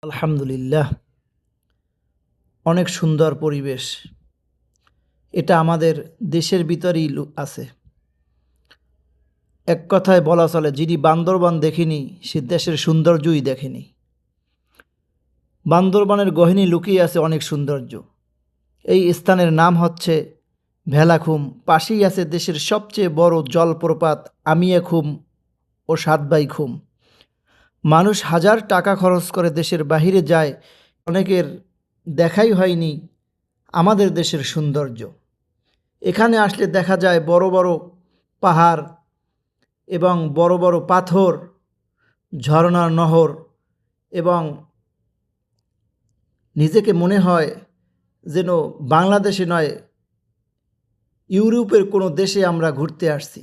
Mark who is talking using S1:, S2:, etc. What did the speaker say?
S1: আলহামদুলিল্লাহ, অনেক সুন্দর পরিবেশ। এটা আমাদের দেশের ভিতরেই আছে। এক কথায় বলা চলে, যিনি বান্দরবান দেখেনি সে দেশের সৌন্দর্যই দেখেনি। বান্দরবানের গহীনে লুকিয়ে আছে অনেক সৌন্দর্য। এই স্থানের নাম হচ্ছে ভেলাখুম। পাশেই আছে দেশের সবচেয়ে বড় জলপ্রপাত আমিয়াখুম ও সাতবাইখুম। মানুষ হাজার টাকা খরচ করে দেশের বাহিরে যায়, অনেকের দেখাই হয়নি আমাদের দেশের সৌন্দর্য। এখানে আসলে দেখা যায় বড় বড় পাহাড় এবং বড় বড় পাথর, ঝর্ণার নহর, এবং নিজেকে মনে হয় যেন বাংলাদেশে নয়, ইউরোপের কোনো দেশে আমরা ঘুরতে আসছি।